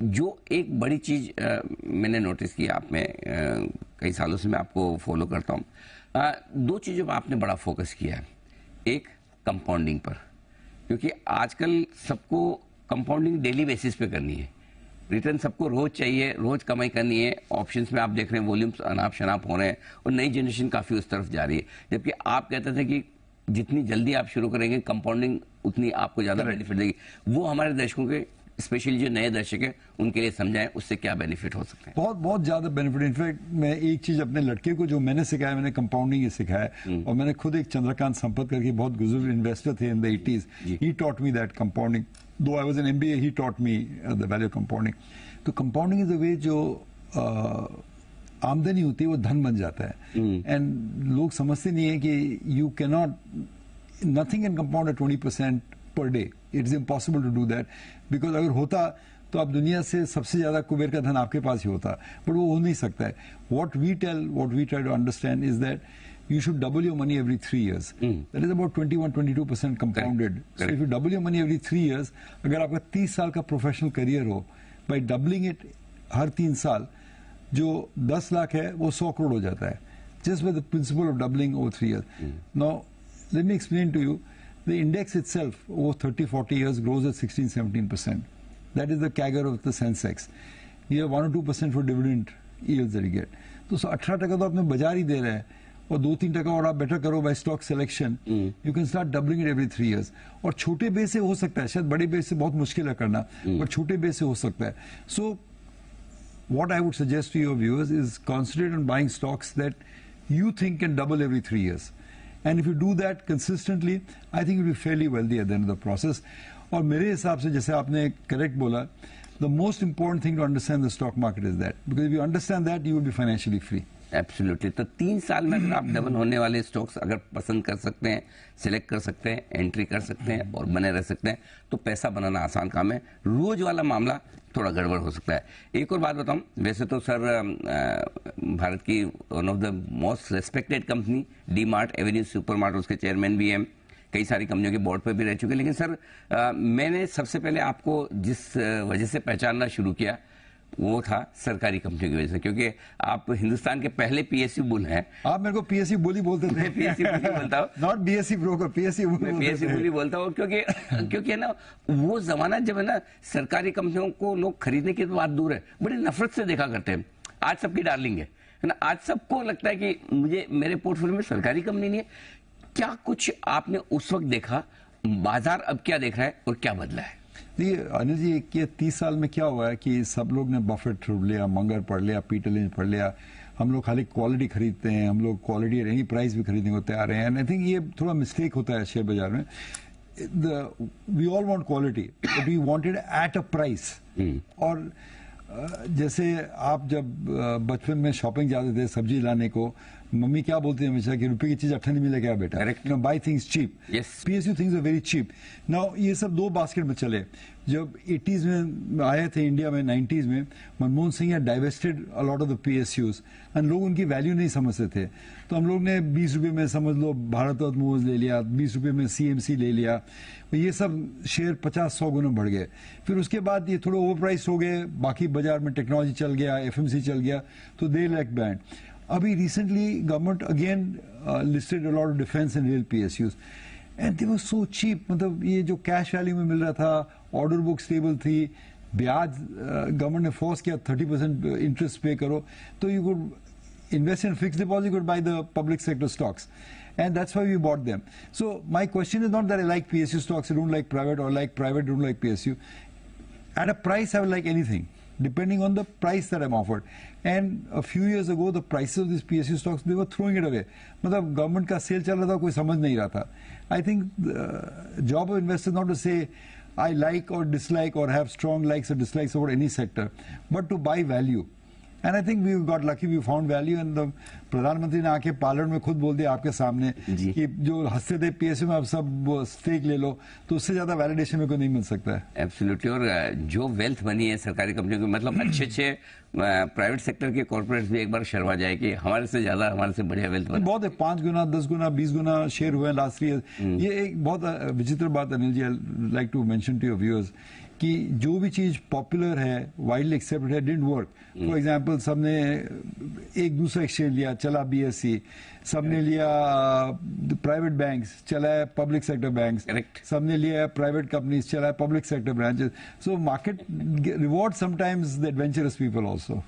जो एक बड़ी चीज मैंने नोटिस की आप में, कई सालों से मैं आपको फॉलो करता हूँ, दो चीजों पर आपने बड़ा फोकस किया है। एक कंपाउंडिंग पर, क्योंकि आजकल सबको कंपाउंडिंग डेली बेसिस पे करनी है, रिटर्न सबको रोज चाहिए, रोज कमाई करनी है। ऑप्शंस में आप देख रहे हैं वॉल्यूम्स अनाप शनाप हो रहे हैं और नई जनरेशन काफी उस तरफ जा रही है, जबकि आप कहते थे कि जितनी जल्दी आप शुरू करेंगे कंपाउंडिंग उतनी आपको ज्यादा बेनिफिट देगी। वो हमारे दर्शकों के, स्पेशली जो नए दर्शक हैं, उनके लिए समझाएं उससे क्या बेनिफिट हो सकते हैं। बहुत बहुत ज्यादा बेनिफिट। इनफैक्ट मैं एक चीज अपने लड़के को जो मैंने सिखाया, मैंने कंपाउंडिंग ही सिखाया, और मैंने खुद एक चंद्रकांत संपत करके बहुत बुजुर्ग इन्वेस्टर थे in the 80s, he taught me that compounding, though I was an MBA, he taught me the value of compounding. तो कंपाउंडिंग इज अ वे जो आमदनी होती है वो धन बन जाता है, एंड लोग समझते नहीं है कि you can not, nothing can compound at 20% per day, it is impossible to do that, because अगर होता तो अब दुनिया से सबसे ज्यादा कुबेर का धन आपके पास ही होता, बट वो हो नहीं सकता है। What we try to understand is that you should double your money every 3 years. That is about 21-22% compounded. So if you double your money every 3 years, अगर आपका 30 साल का प्रोफेशनल करियर हो, by doubling it हर 3 साल, जो 10 लाख है वो 100 करोड़ हो जाता है, just by the principle of doubling over 3 years. Now let me explain to you, the index itself over 30-40 years grows at 16-17%. That is the CAGR of the Sensex. You have 1 or 2% for dividend yields that you get. तो 18% तो आपने बाजार ही दे रहे हैं, और 2-3% और आप better करो by stock selection, you can start doubling it every 3 years. और छोटे बेस से हो सकता है, शायद बड़े बेस से बहुत मुश्किल है करना, बट छोटे बेस से हो सकता है. So what I would suggest to your viewers is concentrate on buying stocks that you think can double every 3 years. And if you do that consistently, I think you'll be fairly wealthy at the end of the process. और मेरे हिसाब से, जैसे आपने correct बोला, the most important thing to understand the stock market is that, because if you understand that, you will be financially free. Absolutely. तो 3 साल में अगर आप डबल होने वाले स्टॉक्स अगर पसंद कर सकते हैं, सिलेक्ट कर सकते हैं, एंट्री कर सकते हैं और बने रह सकते हैं, तो पैसा बनाना आसान काम है। रोज वाला मामला थोड़ा गड़बड़ हो सकता है। एक और बात बताऊं, वैसे तो सर भारत की one of the most respected company D mart Avenue super mart, उसके चेयरमैन भी हैं, कई सारी कंपनियों के बोर्ड पर भी रह चुके हैं। लेकिन सर मैंने सबसे पहले आपको जिस वजह से पहचानना शुरू किया वो था सरकारी कंपनियों की वजह से, क्योंकि आप हिंदुस्तान के पहले PSU बुल हैं। आप मेरे को PSU बुल ही बोलते थे। PSU बुल ही बोलता हूँ, not BSC broker, PSU bull ही बोलता हूँ, क्योंकि है ना वो जमाना जब है ना सरकारी कंपनियों को लोग खरीदने की तो बात दूर है, बड़ी नफरत से देखा करते हैं। आज सबकी डार्लिंग है ना, आज सबको लगता है कि मुझे मेरे पोर्टफोलियो में सरकारी कंपनी नहीं है। क्या कुछ आपने उस वक्त देखा, बाजार अब क्या देख रहा है और क्या बदला है? देखिए अनिल जी, कि 30 साल में क्या हुआ है कि सब लोग ने बफेट पढ़ लिया, मंगर पढ़ लिया, पीटर लिंच पढ़ लिया, हम लोग खाली क्वालिटी खरीदते हैं, हम लोग क्वालिटी एनी प्राइस भी खरीदने को तैयार हैं। एंड आई थिंक ये थोड़ा मिस्टेक होता है शेयर बाजार में। We all want quality, but we want it at a price. और जैसे आप जब बचपन में शॉपिंग जाते थे सब्जी लाने को, मम्मी क्या बोलती है हमेशा कि रुपए की चीज 8 नहीं मिलेगा बेटा, buy things cheap. PSU things are very cheap. Now ये सब दो बास्केट में चले। जब 80s में आए थे इंडिया में, 90s में Manmohan Singh had divested a lot of the PSUs and लोग उनकी वैल्यू नहीं समझते थे, तो हम लोग ने 20 रुपए में समझ लो भारत और मूव्स ले लिया, 20 रुपए में CMC ले लिया, ये सब शेयर 50-100 गुना बढ़ गए। फिर उसके बाद ये थोड़े ओवर प्राइस हो गए, बाकी बाजार में टेक्नोलॉजी चल गया, FMC चल गया, तो दे लाइक बैंड। अभी recently government again listed a lot of defence and real PSUs and they were so cheap. मतलब ये जो कैश वैल्यू में मिल रहा था, ऑर्डर बुक स्टेबल थी, ब्याज गवर्नमेंट ने फोर्स किया 30% इंटरेस्ट पे करो, तो you could invest in fixed deposit, you could buy the public sector stocks, and that's why we bought them. So my question is not that I like PSU stocks, I don't like private, or like private, don't like PSU. At a price, I will like anything, depending on the price that I'm offered. And a few years ago, the prices of these PSU stocks, they were throwing it away. मतलब government का cell चल रहा था, कोई समझ नहीं रहा था. I think the job of investors not to say I like or dislike or have strong likes or dislikes over any sector, but to buy value. And I think we got lucky, we found value, and the प्रधानमंत्री ने आके parliament में खुद बोल दिया आपके सामने कि जो हंसते थे PSU में आप सब स्टेक ले लो, तो उससे ज्यादा वैलिडेशन में को नहीं मिल सकता है। एब्सोल्युटली। और जो वेल्थ बनी है सरकारी कंपनियों की, मतलब अच्छे प्राइवेट सेक्टर के कॉर्पोरेट्स भी एक बार शर्मा जाए कि हमारे से ज्यादा, हमारे से बढ़िया वेल्थ बनी। बहुत है, 5 गुना 10 गुना 20 गुना शेयर हुए लास्ट ईयर। ये एक बहुत विचित्र बात Anil ji, I like to mention to your viewers, कि जो भी चीज पॉपुलर है, वाइडली एक्सेप्टेड है, डिडंट वर्क. फॉर एग्जांपल सबने एक दूसरा एक्सचेंज लिया, चला बीएससी. सबने लिया प्राइवेट बैंक्स, चला है पब्लिक सेक्टर बैंक्स. Correct. सबने लिया प्राइवेट कंपनीज, चला है public sector branches. So market reward sometimes the adventurous people also.